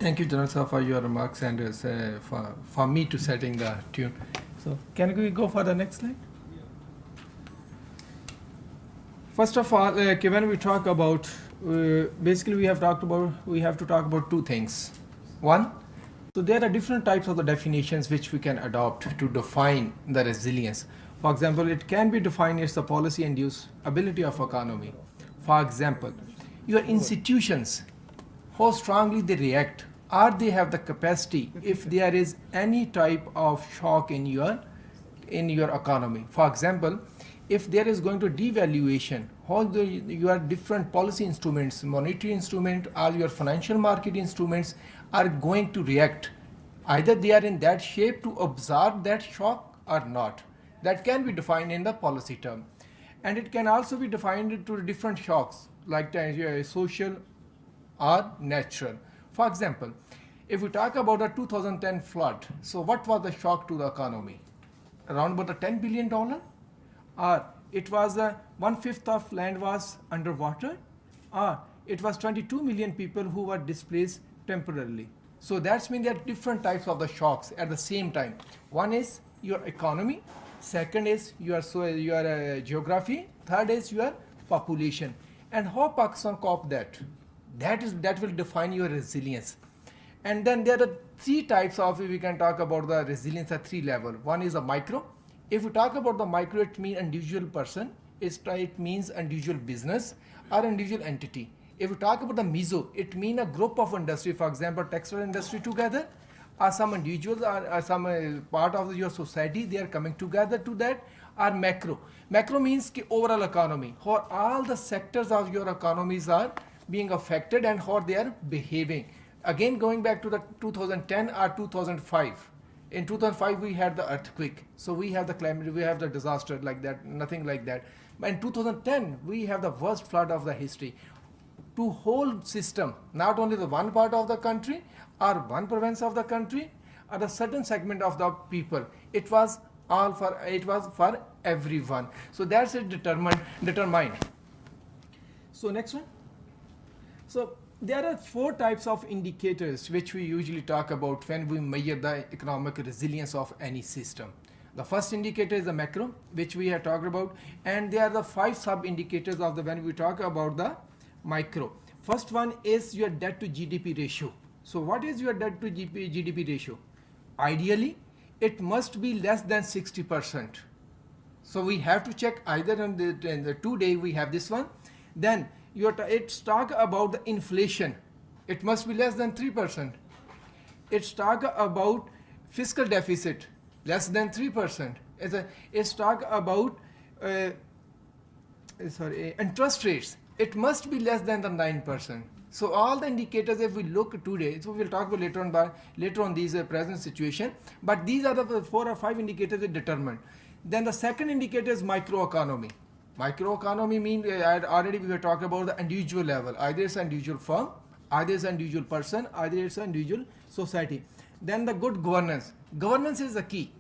Thank you, Janasa, for your remarks and for me to setting the tune. So, can we go for the next slide? First of all, when we talk about, basically we have to talk about two things. One, so there are different types of the definitions which we can adopt to define the resilience. For example, it can be defined as the policy-induced ability of economy. For example, your institutions, how strongly they react, or they have the capacity if there is any type of shock in your economy. For example, if there is going to devaluation, how your different policy instruments, monetary instrument, or your financial market instruments are going to react. Either they are in that shape to absorb that shock or not. That can be defined in the policy term. And it can also be defined to different shocks, like social or natural. For example, if we talk about the 2010 flood, so what was the shock to the economy? Around about the $10 billion? Or it was 1/5 of land was underwater? Or it was 22 million people who were displaced temporarily. So that's mean there are different types of the shocks at the same time. One is your economy, second is your geography, third is your population. And how Pakistan cope that? That will define your resilience. And then there are three types of, we can talk about the resilience at three levels. One is a micro. If we talk about the micro, it means individual person, it means individual business or individual entity. If we talk about the meso, it means a group of industry, for example, textile industry together, or some individuals or some part of your society, they are coming together to that, or macro. Macro means the overall economy, how all the sectors of your economies are being affected and how they are behaving. Again, going back to the 2010 or 2005. In 2005, we had the earthquake. So we have the calamity, we have the disaster like that, nothing like that. But in 2010, we have the worst flood of the history. To whole system, not only the one part of the country or one province of the country or a certain segment of the people, it was for everyone. So that's it determined. So next one. So there are four types of indicators which we usually talk about when we measure the economic resilience of any system. The first indicator is the macro, which we have talked about, and there are the five sub-indicators of the when we talk about the micro. First one is your debt to GDP ratio. So what is your debt to GDP ratio? Ideally, it must be less than 60%. So we have to check either in the 2 day we have this one. Then it's talk about the inflation. It must be less than 3%. It's talk about fiscal deficit, less than 3%. It's talk about interest rates. It must be less than the 9%. So all the indicators, if we look today, so we'll talk about later on these present situation. But these are the 4 or 5 indicators that determined. Then the second indicator is microeconomy. Microeconomy means already we were talking about the individual level. Either it's an individual firm, either it's an individual person, either it's an individual society. Then the good governance. Governance is the key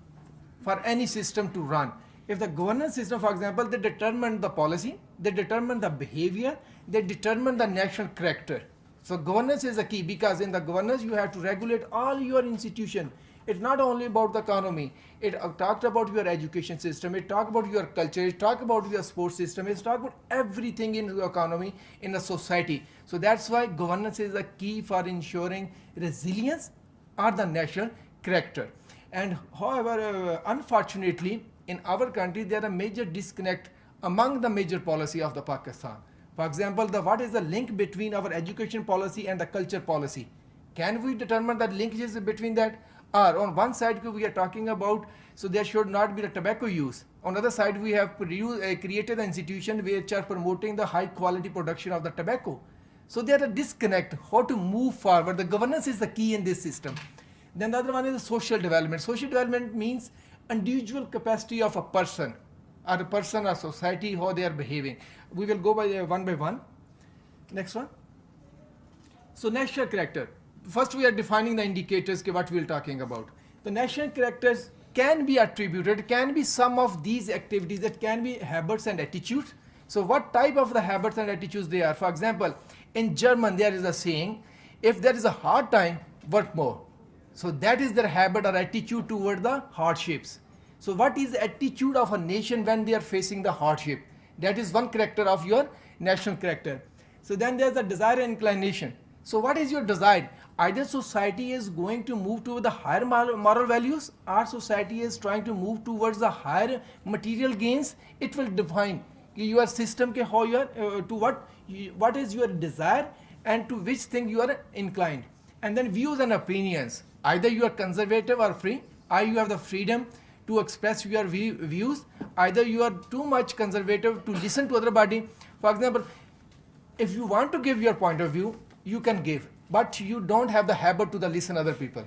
for any system to run. If the governance system, for example, they determine the policy, they determine the behavior, they determine the national character. So governance is the key because in the governance you have to regulate all your institutions. It's not only about the economy. It talked about your education system. It talked about your culture. It talked about your sports system. It talked about everything in the economy, in the society. So that's why governance is the key for ensuring resilience or the national character. And however, unfortunately, in our country, there are major disconnect among the major policy of the Pakistan. For example, what is the link between our education policy and the culture policy? Can we determine the linkages between that? Or on one side we are talking about, so there should not be the tobacco use. On the other side, we have created an institution which are promoting the high quality production of the tobacco. So there are disconnect, how to move forward. The governance is the key in this system. Then the other one is social development. Social development means individual capacity of a person or society, how they are behaving. We will go by one. Next one. So national character. First we are defining the indicators, what we are talking about. The national characters can be attributed, can be some of these activities, that can be habits and attitudes. So what type of the habits and attitudes they are? For example, in German there is a saying, if there is a hard time, work more. So that is their habit or attitude toward the hardships. So what is the attitude of a nation when they are facing the hardship? That is one character of your national character. So then there's the desire and inclination. So what is your desire? Either society is going to move toward the higher moral values, or society is trying to move towards the higher material gains. It will define your system, how you are, to what is your desire and to which thing you are inclined. And then views and opinions. Either you are conservative or free, or you have the freedom to express your views. Either you are too much conservative to listen to other body. For example, if you want to give your point of view, you can give, but you don't have the habit to listen other people.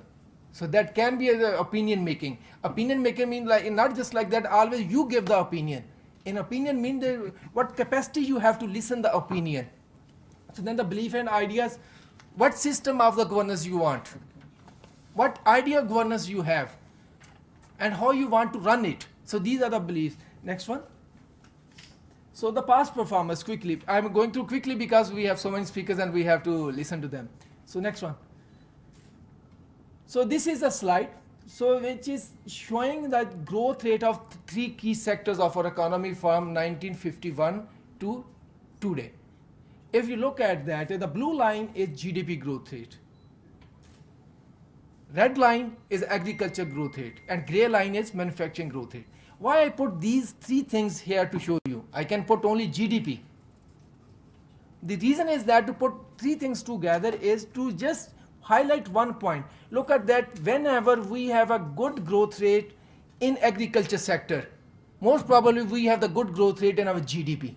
So that can be opinion making. Opinion making means like not just like that always you give the opinion. In opinion means what capacity you have to listen the opinion. So then the belief and ideas, what system of the governance you want, what idea of governance you have, and how you want to run it. So these are the beliefs. Next one. So the past performance quickly. I'm going through quickly because we have so many speakers and we have to listen to them. So next one. So this is a slide, so which is showing the growth rate of three key sectors of our economy from 1951 to today. If you look at that, the blue line is GDP growth rate. Red line is agriculture growth rate and gray line is manufacturing growth rate. Why I put these three things here to show you? I can put only GDP. The reason is that to put three things together is to just highlight one point. Look at that, whenever we have a good growth rate in agriculture sector, most probably we have the good growth rate in our GDP.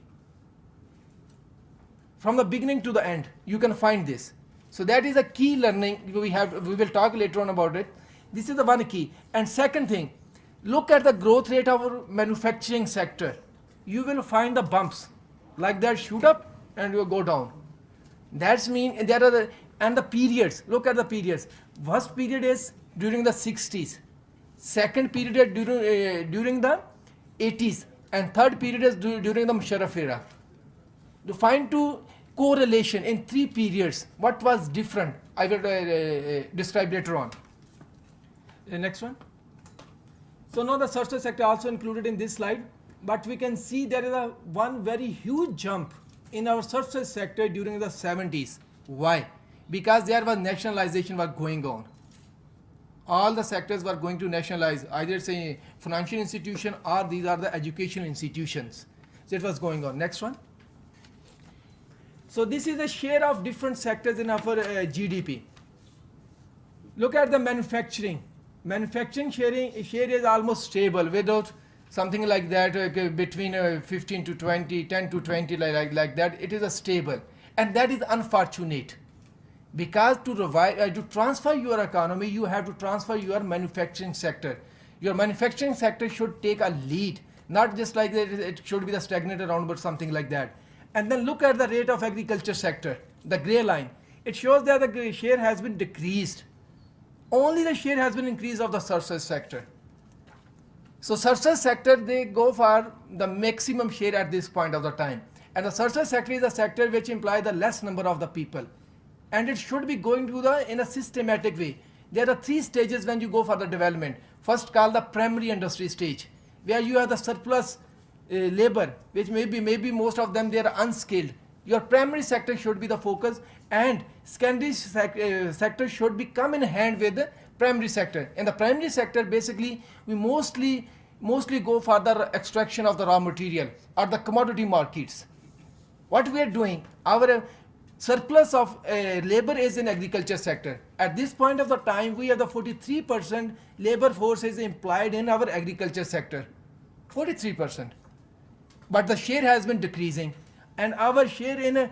From the beginning to the end, you can find this. So that is a key learning we will talk later on about it. This is the one key. And second thing, look at the growth rate of our manufacturing sector. You will find the bumps like that shoot up and you go down. That's mean there are the periods. Look at the periods. First period is during the 60s. Second period is during the 80s. And third period is during the Musharraf era. To find two correlation in three periods, what was different, I will describe later on. The next one. So now the services sector also included in this slide, but we can see there is one very huge jump in our services sector during the 70s. Why? Because there was nationalization was going on. All the sectors were going to nationalize, either it's a financial institution or these are the educational institutions. So it was going on. Next one. So this is the share of different sectors in our GDP. Look at the manufacturing. Manufacturing share is almost stable without something like that between 15 to 20, 10 to 20 like that. It is a stable, and that is unfortunate because to transfer your economy, you have to transfer your manufacturing sector. Your manufacturing sector should take a lead, not just like that it should be the stagnant around, but something like that. And then look at the rate of agriculture sector, the gray line. It shows that the share has been decreased. Only the share has been increased of the services sector. So services sector, they go for the maximum share at this point of the time. And the services sector is a sector which implies the less number of the people. And it should be going to in a systematic way. There are three stages when you go for the development. First called the primary industry stage, where you have the surplus labor, which maybe most of them they are unskilled. Your primary sector should be the focus, and secondary sector should be come in hand with the primary sector. In the primary sector, basically we mostly go for the extraction of the raw material or the commodity markets. What we are doing, our surplus of labor is in agriculture sector. At this point of the time, we have the 43% labor force is employed in our agriculture sector. 43%. But the share has been decreasing, and our share in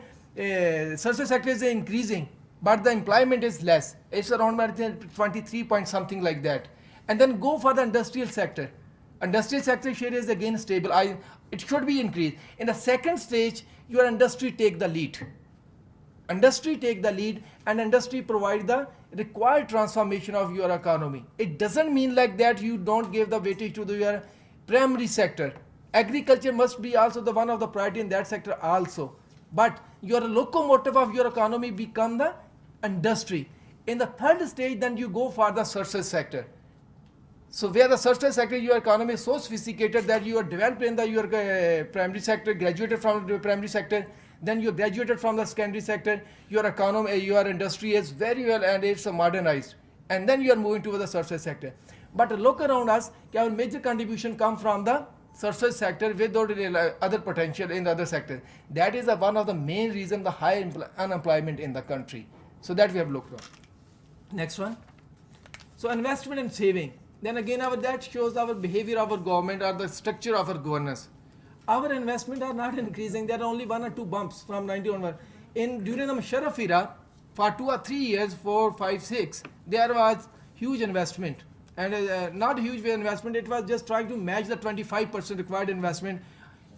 services sector is increasing, but the employment is less. It's around 23 point something like that. And then go for the industrial sector. Industrial sector share is again stable. It should be increased. In the second stage, your industry take the lead. Industry take the lead, and industry provide the required transformation of your economy. It doesn't mean like that you don't give the weightage to your primary sector. Agriculture must be also the one of the priority in that sector also. But your locomotive of your economy become the industry. In the third stage, then you go for the services sector. So where the services sector, your economy is so sophisticated that you are developed in your primary sector, graduated from the primary sector, then you graduated from the secondary sector, your economy, your industry is very well and it's modernized. And then you are moving to the services sector. But look around us, our major contribution come from the services sector without other potential in the other sector. That is one of the main reasons the high unemployment in the country. So that we have looked at. Next one. So investment and saving. Then again that shows our behavior of our government or the structure of our governance. Our investment are not increasing. There are only 1 or 2 bumps from 90 onward. During the Musharraf era, for 2 or 3 years, 4, 5, 6, there was huge investment. And not huge investment, it was just trying to match the 25% required investment.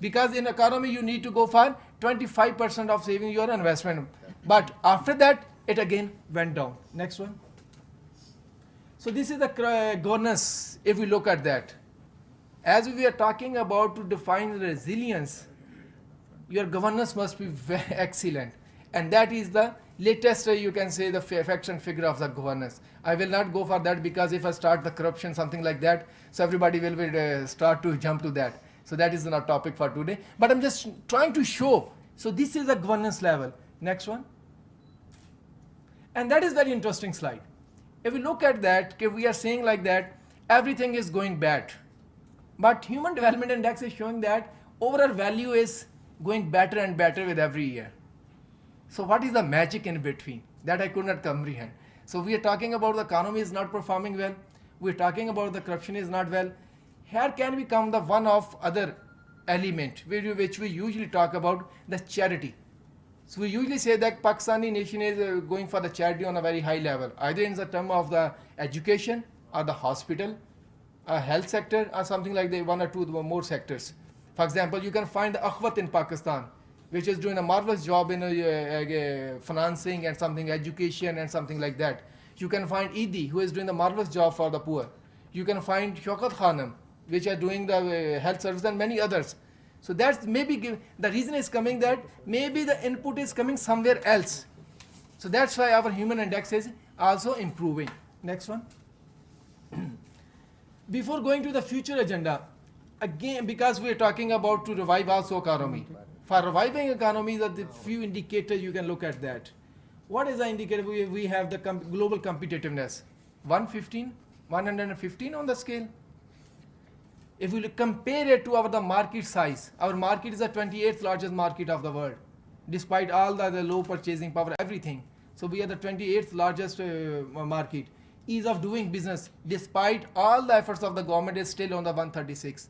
Because in economy, you need to go for 25% of saving your investment. But after that, it again went down. Next one. So this is the governance, if we look at that. As we are talking about to define resilience, your governance must be very excellent. And that is the latest, you can say, the facts and figure of the governance. I will not go for that because if I start the corruption, something like that, so everybody will start to jump to that. So that is not topic for today. But I'm just trying to show. So this is the governance level. Next one. And that is very interesting slide. If we look at that, we are saying like that, everything is going bad. But Human Development Index is showing that overall value is going better and better with every year. So what is the magic in between? That I could not comprehend. So we are talking about the economy is not performing well. We are talking about the corruption is not well. Here can become the one of other element which we usually talk about, the charity. So we usually say that Pakistani nation is going for the charity on a very high level, either in the term of the education or the hospital, health sector or something like that, 1 or 2 more sectors. For example, you can find the Akhwat in Pakistan, which is doing a marvelous job in financing and something, education and something like that. You can find Idi, who is doing a marvelous job for the poor. You can find Shaukat Khanam, which are doing the health service and many others. So that's maybe the reason is coming that maybe the input is coming somewhere else. So that's why our human index is also improving. Next one. Before going to the future agenda, again, because we are talking about to revive also economy. For reviving economy, the few indicators you can look at that. What is the indicator? We have the global competitiveness. 115 on the scale. If we compare it to the market size, our market is the 28th largest market of the world, despite all the low purchasing power, everything. So we are the 28th largest market. Ease of doing business, despite all the efforts of the government, is still on the 136.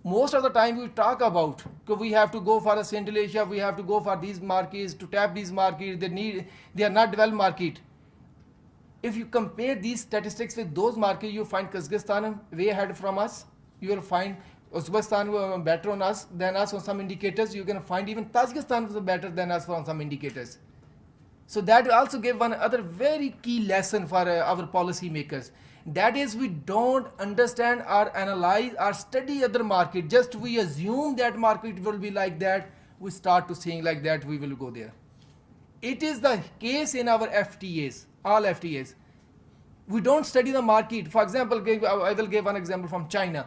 Most of the time we talk about we have to go for Central Asia, we have to go for these markets, to tap these markets, they are not developed market. If you compare these statistics with those markets, you find Kazakhstan way ahead from us. You will find Uzbekistan better than us on some indicators. You can find even Tajikistan was better than us on some indicators. So that also gave one other very key lesson for our policy makers. That is, we don't understand or analyze or study other market. Just we assume that market will be like that. We start to saying like that, we will go there. It is the case in our FTAs, all FTAs. We don't study the market. For example, I will give one example from China.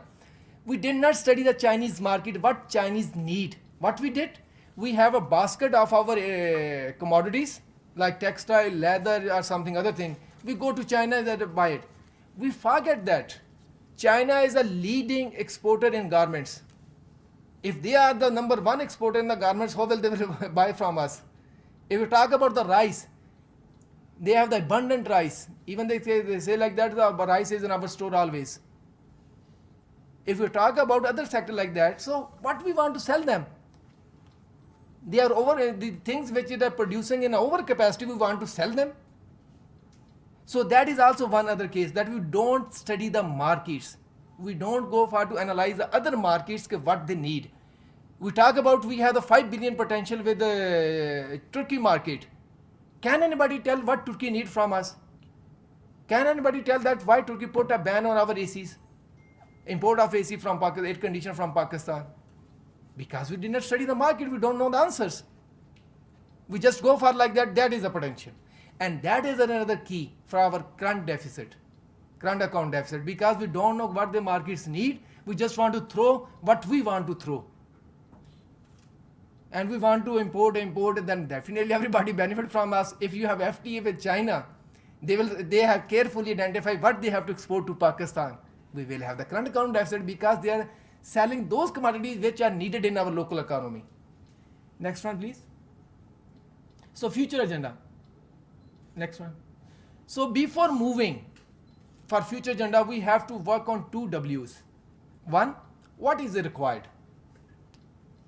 We did not study the Chinese market, what Chinese need. What we did, we have a basket of our commodities like textile, leather or something other thing. We go to China and buy it. We forget that China is a leading exporter in garments. If they are the number 1 exporter in the garments, how will they buy from us? If you talk about the rice, they have the abundant rice. Even they say like that, the rice is in our store always. If you talk about other sector like that, so what we want to sell them? They are over the things which they are producing in over capacity, we want to sell them. So that is also one other case, that we don't study the markets. We don't go far to analyze the other markets, what they need. We talk about we have the 5 billion potential with the Turkey market. Can anybody tell what Turkey need from us? Can anybody tell that why Turkey put a ban on our ACs? Import of AC from Pakistan, air conditioner from Pakistan. Because we did not study the market, we don't know the answers. We just go for like that, that is the potential. And that is another key for our current deficit, current account deficit, because we don't know what the markets need. We just want to throw what we want to throw. And we want to import, then definitely everybody benefit from us. If you have FTA with China, they have carefully identified what they have to export to Pakistan. We will have the current account deficit because they are selling those commodities which are needed in our local economy. Next one, please. So future agenda. Next one. So before moving for future agenda, we have to work on 2 W's. One, what is required?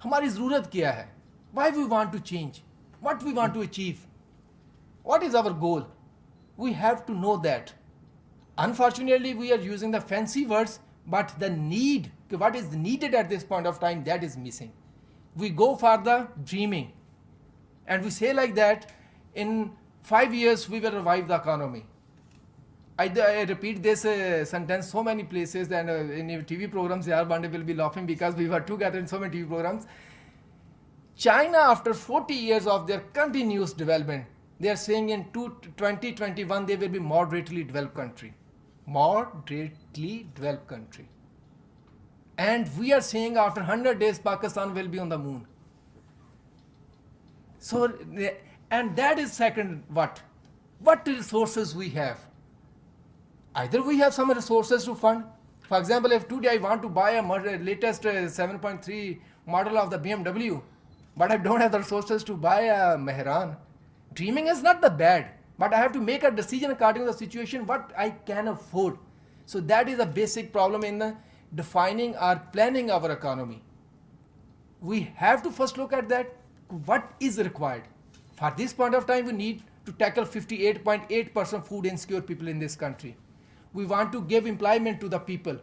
हमारी ज़रूरत क्या है? Why we want to change? What we want to achieve? What is our goal? We have to know that. Unfortunately, we are using the fancy words, but the need, what is needed at this point of time, that is missing. We go for the dreaming. And we say like that, in 5 years we will revive the economy. I repeat this sentence so many places, and in TV programs, Bande will be laughing because we were together in so many TV programs. China, after 40 years of their continuous development, they are saying in 2021 they will be moderately developed country. Moderately developed country. And we are saying after 100 days Pakistan will be on the moon. So, and that is second what? What resources we have? Either we have some resources to fund. For example, if today I want to buy a latest 7.3 model of the BMW, but I don't have the resources to buy a Mehran. Dreaming is not the bad, but I have to make a decision according to the situation what I can afford. So that is a basic problem in defining or planning our economy. We have to first look at that, what is required. For this point of time, we need to tackle 58.8% food insecure people in this country. We want to give employment to the people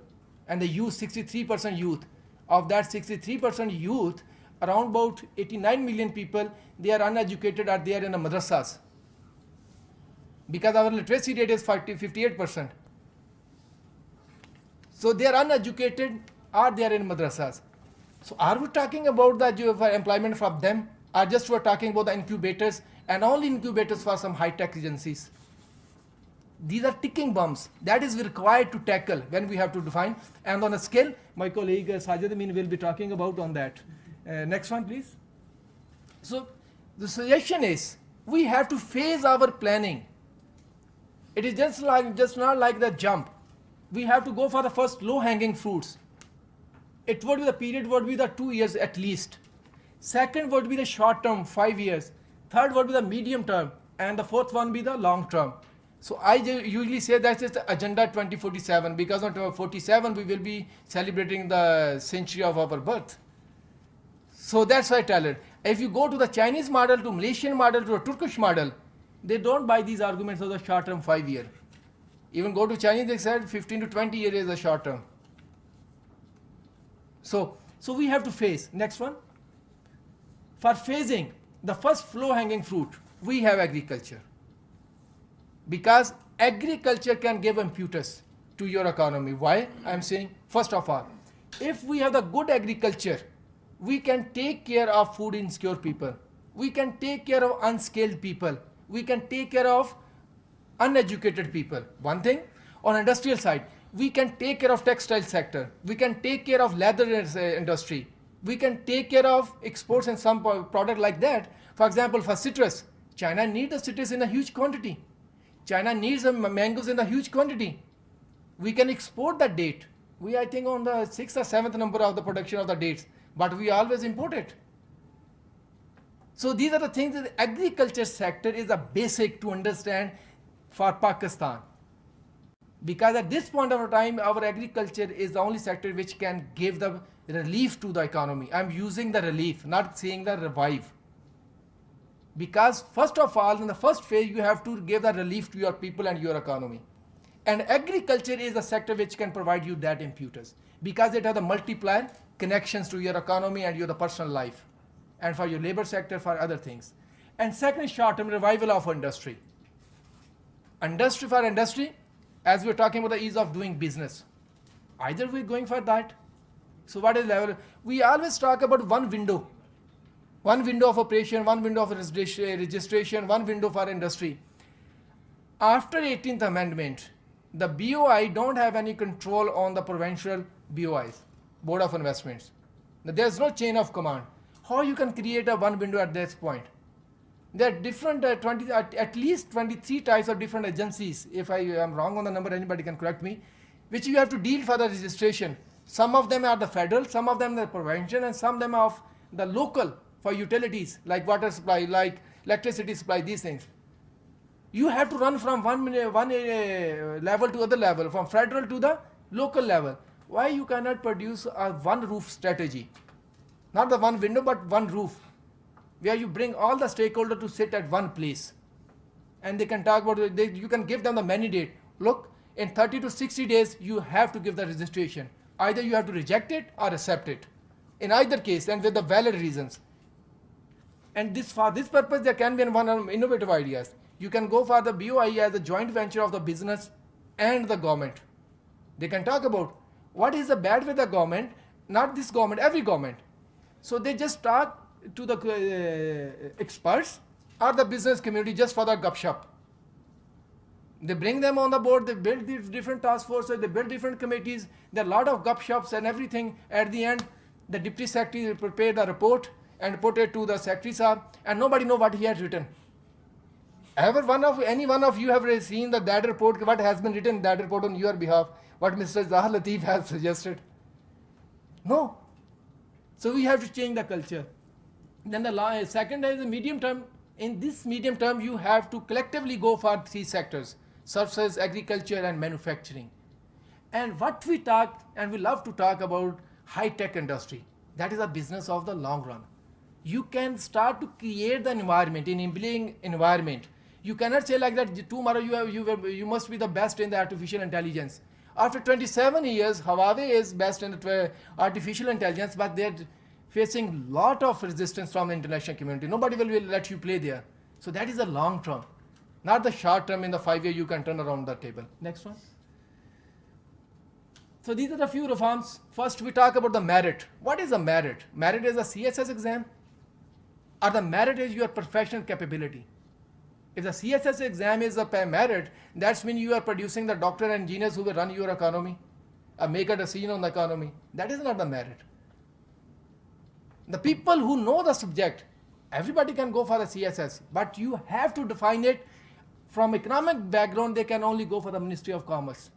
and the youth, 63% youth. Of that 63% youth, around about 89 million people, they are uneducated or they are in the madrasas. Because our literacy rate is 58%. So they are uneducated or they are in madrasas. So are we talking about the employment for them, or just we're talking about the incubators and only incubators for some high-tech agencies? These are ticking bombs. That is required to tackle when we have to define. And on a scale, my colleague Sajid Amin will be talking about on that. Next one, please. So the suggestion is we have to phase our planning. It is just not like the jump. We have to go for the first low-hanging fruits. It would be the period would be the 2 years at least. Second would be the short term, 5 years. Third would be the medium term, and the fourth one be the long term. So I usually say that is the Agenda 2047, because on 2047 we will be celebrating the century of our birth. So that's why I tell it. If you go to the Chinese model, to Malaysian model, to a Turkish model, they don't buy these arguments of the short term 5 year. Even go to Chinese, they said 15 to 20 years is the short term. So we have to phase. Next one. For phasing, the first low-hanging fruit, we have agriculture. Because agriculture can give impetus to your economy. Why? I'm saying, first of all, if we have the good agriculture, we can take care of food insecure people. We can take care of unskilled people. We can take care of uneducated people. One thing, on industrial side, we can take care of textile sector. We can take care of leather industry. We can take care of exports and some product like that. For example, for citrus, China needs the citrus in a huge quantity. China needs the mangoes in a huge quantity. We can export that date. We, I think, on the 6th or 7th number of the production of the dates, but we always import it. So these are the things that the agriculture sector is a basic to understand for Pakistan. Because at this point of time, our agriculture is the only sector which can give the relief to the economy. I'm using the relief, not saying the revive. Because first of all, in the first phase, you have to give the relief to your people and your economy. And agriculture is a sector which can provide you that impetus. Because it has the multiplier connections to your economy and your personal life. And for your labor sector, for other things. And second, short-term revival of industry. Industry for industry, as we're talking about the ease of doing business. Either we're going for that. So what is level? We always talk about one window. One window of operation, one window of registration, one window for industry. After 18th Amendment, the BOI don't have any control on the provincial BOIs, Board of Investments. There's no chain of command. How you can create a one window at this point? There are different at least 23 types of different agencies. If I am wrong on the number, anybody can correct me, which you have to deal for the registration. Some of them are the federal, some of them are the provincial, and some of them are of the local for utilities like water supply, like electricity supply, these things. You have to run from one level to other level, from federal to the local level. Why you cannot produce a one roof strategy? Not the one window, but one roof, where you bring all the stakeholders to sit at one place. And they can talk about it. You can give them the mandate. Look, in 30 to 60 days, you have to give the registration. Either you have to reject it or accept it. In either case, and with the valid reasons. And for this purpose, there can be one innovative ideas. You can go for the BOI as a joint venture of the business and the government. They can talk about what is the bad with the government, not this government, every government. So they just talk to the experts or the business community just for the gupshup. They bring them on the board, they build these different task forces, they build different committees, there are a lot of gupshups and everything. At the end, the deputy secretary will prepare the report and put it to the secretary sir, and nobody knows what he has written. Any one of you have seen that report, what has been written in that report on your behalf, what Mr. Zahar Latif has suggested? No. So we have to change the culture. Then the second is the medium term. In this medium term, you have to collectively go for three sectors: services, agriculture, and manufacturing. And what we talk, and we love to talk about high-tech industry. That is a business of the long run. You can start to create the environment, enabling environment. You cannot say like that, tomorrow you must be the best in the artificial intelligence. After 27 years, Huawei is best in the artificial intelligence, but they're facing lot of resistance from the international community. Nobody will let you play there. So that is the long term, not the short term. In the 5 year, you can turn around the table. Next one. So these are the few reforms. First, we talk about the merit. What is a merit? Merit is a CSS exam, or the merit is your professional capability. If the CSS exam is a merit, that's mean you are producing the doctor and engineers who will run your economy, make a decision on the economy. That is not the merit. The people who know the subject, everybody can go for the CSS, but you have to define it. From economic background, they can only go for the Ministry of Commerce.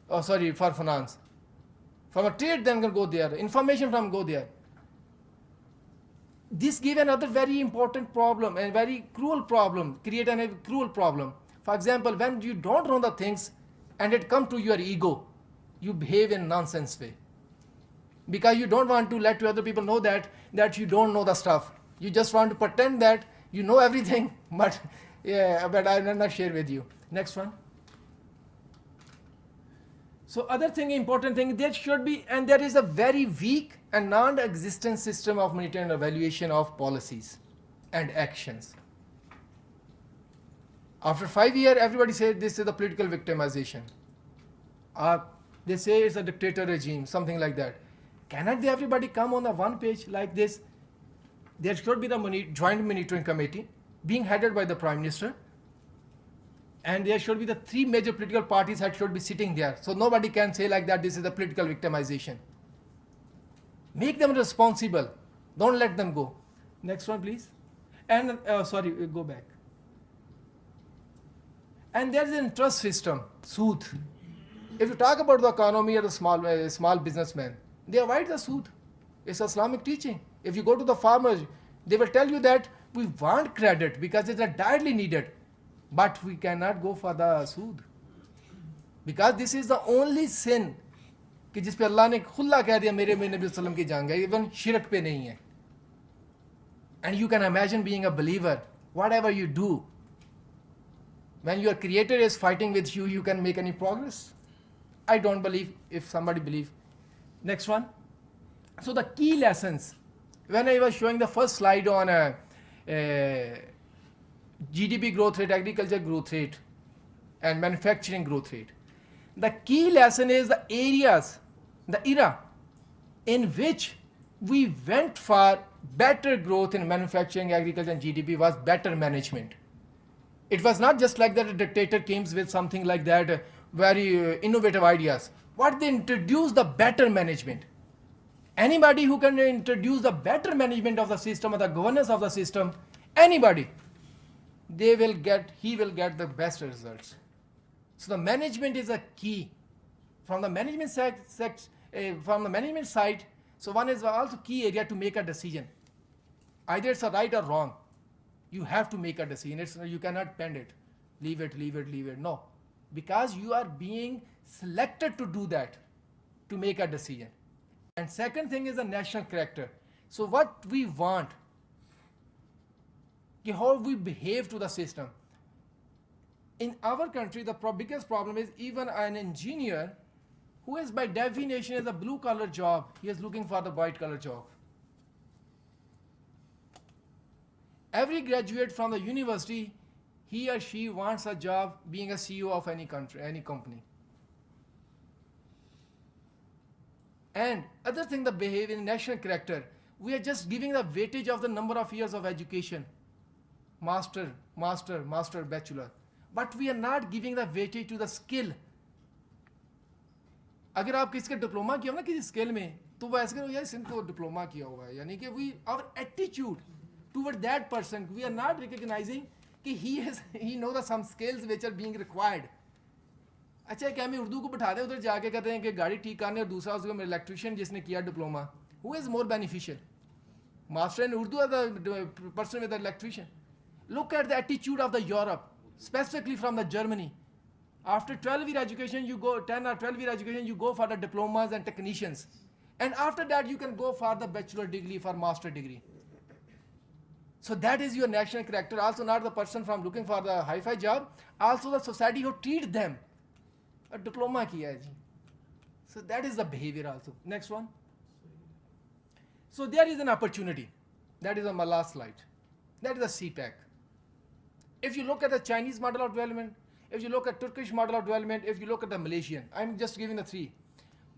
For finance. From a trade, then can go there. Information from go there. This gives another very important problem and very cruel problem, create a cruel problem. For example, when you don't know the things and it comes to your ego, you behave in nonsense way. Because you don't want to let other people know that you don't know the stuff. You just want to pretend that you know everything, but I will not share with you. Next one. So other thing, important thing, there should be, and there is a very weak and non-existent system of monitoring and evaluation of policies and actions. After 5 years, everybody said this is a political victimization. They say it's a dictator regime, something like that. Cannot everybody come on the one page like this? There should be the joint monitoring committee being headed by the Prime Minister. And there should be the three major political parties that should be sitting there. So nobody can say like that, this is a political victimization. Make them responsible. Don't let them go. Next one, please. And, go back. And there is an interest system, sood. If you talk about the economy or the small businessman, they avoid the sood. It's Islamic teaching. If you go to the farmers, they will tell you that we want credit because it's direly needed. But we cannot go for the sood. Because this is the only sin कि जिस पे अल्लाह ने खुला कह दिया मेरे में नबी वसल्लम की जान गई, इवन शिरक पे नहीं है. And you can imagine being a believer, whatever you do, when your creator is fighting with you, you can make any progress? I don't believe if somebody believes. Next one. So the key lessons, when I was showing the first slide on GDP growth rate, agriculture growth rate, and manufacturing growth rate, the key lesson is the areas, the era in which we went for better growth in manufacturing, agriculture, and GDP was better management. It was not just like that a dictator came with something like that, very innovative ideas. What they introduced the better management. Anybody who can introduce the better management of the system or the governance of the system, anybody, he will get the best results. So the management is a key. From the management side, so one is also key area to make a decision. Either it's a right or wrong. You have to make a decision. You cannot bend it. Leave it. No. Because you are being selected to do that, to make a decision. And second thing is the national character. So what we want, how we behave to the system. In our country, the biggest problem is even an engineer who is by definition is a blue collar job, he is looking for the white collar job. Every graduate from the university, he or she wants a job being a CEO of any country, any company. And other thing, the behavior in national character, we are just giving the weightage of the number of years of education. Master, bachelor. But we are not giving the weightage to the skill. अगर आप किसी का diploma किया हो ना किसी skill में तो वो ऐसे करो यार इसने डिप्लोमा किया हुआ है यानी कि we our attitude toward that person we are not recognising कि he know the some skills which are being required. अच्छा क्या हमें उर्दू को बैठा दे उधर जाके कहते हैं कि गाड़ी ठीक करने और दूसरा उसको इलेक्ट्रिशियन जिसने किया diploma who is more beneficial master in Urdu और the person with the electrician. Look at the attitude of the Europe, specifically from the Germany. After 12-year education, you go 10 or 12-year education, you go for the diplomas and technicians. And after that, you can go for the bachelor degree, for master degree. So that is your national character. Also not the person from looking for the hi-fi job, also the society who treat them. A diploma kiya hai ji. So that is the behavior also. Next one. So there is an opportunity. That is on my last slide. That is the CPEC. If you look at the Chinese model of development, if you look at Turkish model of development, if you look at the Malaysian, I'm just giving the three.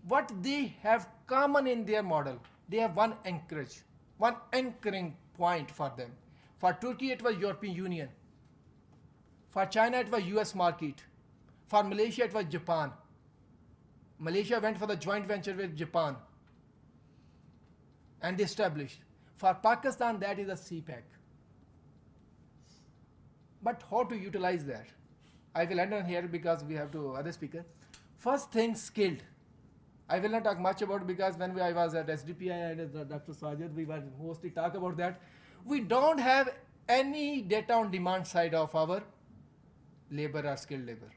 What they have common in their model, they have one anchorage, one anchoring point for them. For Turkey, it was European Union. For China, it was US market. For Malaysia, it was Japan. Malaysia went for the joint venture with Japan. And they established. For Pakistan, that is a CPEC. But how to utilize that? I will end on here because we have to other speaker. First thing, skilled. I will not talk much about because when I was at SDPI and Dr. Sajid, we were mostly talk about that. We don't have any data on demand side of our labor or skilled labor.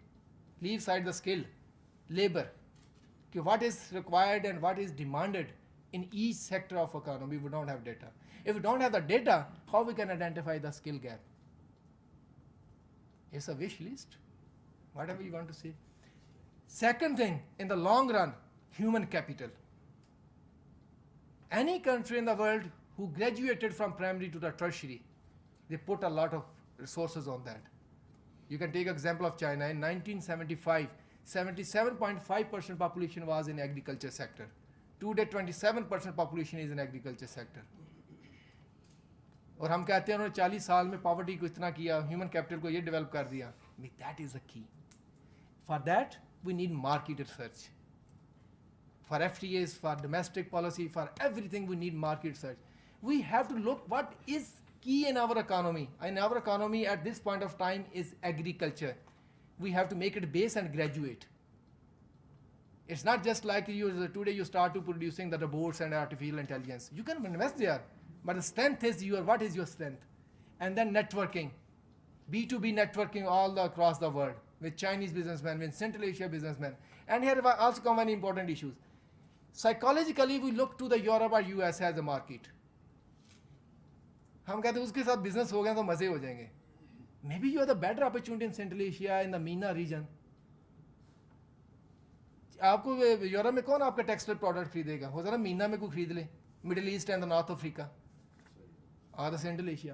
Leave side the skill, labor. Okay, what is required and what is demanded in each sector of economy, we don't have data. If we don't have the data, how we can identify the skill gap? It's a wish list, whatever you want to say. Second thing, in the long run, human capital. Any country in the world who graduated from primary to the tertiary, they put a lot of resources on that. You can take example of China. In 1975, 77.5% population was in agriculture sector. Today, 27% population is in agriculture sector. और हम कहते हैं उन्होंने 40 साल में poverty को इतना किया ह्यूमन कैपिटल को ये डेवलप कर दिया. That is the key. For that we need market research. For FTAs, for domestic policy, for everything we need market research. We have to look what is key in our economy. In our economy at this point of time is agriculture. We have to make it base and graduate. It's not just like today you start to producing the robots and artificial intelligence. You can invest there. But the strength is what is your strength? And then networking. B2B networking all across the world with Chinese businessmen, with Central Asia businessmen. And here also come many important issues. Psychologically, we look to the Europe or US as a market. हम कहते हैं उसके साथ business हो गया तो मजे हो जाएंगे. Maybe you have the better opportunity in Central Asia, in the MENA region. आपको यूरोप में कौन आपका टेक्सटाइल प्रोडक्ट खरीदेगा? हो सकता है मीना में कोई खरीद ले. Middle East and the North Africa. Or the Central Asia,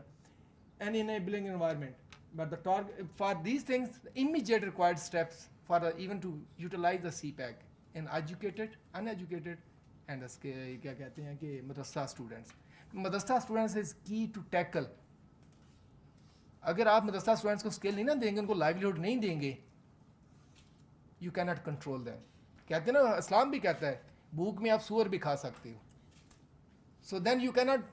and enabling environment. But the target for these things, immediate required steps for even to utilize the CPEC in educated, uneducated, and the क्या कहते हैं कि मदरसा students. Madrasa students is key to tackle अगर आप मदरसा students को skill नहीं ना देंगे, उनको लाइवलीहुड नहीं देंगे, you can not control them. कहते हैं ना, इस्लाम भी कहता है भूख में आप सूअर भी खा सकते हो. So then you can not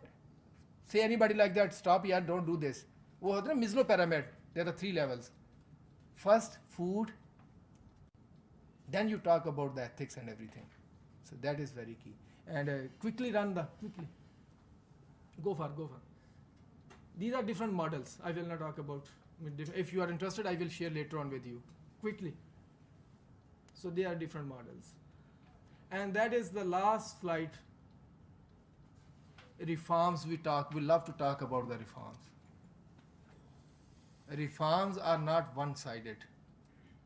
say anybody like that stop यार, डोंट डू दिस. वो होता है ना Maslow pyramid, there are 3 levels. First food, then you talk about the ethics and everything. So that is very key. And quickly go for. These are different models. I will not talk about. If you are interested, I will share later on with you. Quickly. So they are different models. And that is the last slide. Reforms we love to talk about the reforms. Reforms are not one-sided.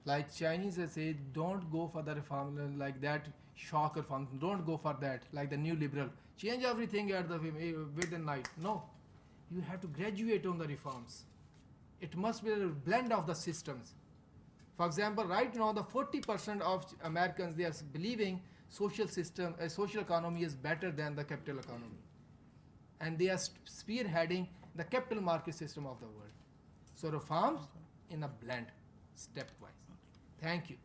Like Chinese, they say, don't go for the reform like that shock reform. Don't go for that, like the new liberal. Change everything within night. No, you have to graduate on the reforms. It must be a blend of the systems. For example, right now, the 40% of Americans, they are believing social economy is better than the capital economy. And they are spearheading the capital market system of the world. So reforms in a blend, stepwise. Thank you.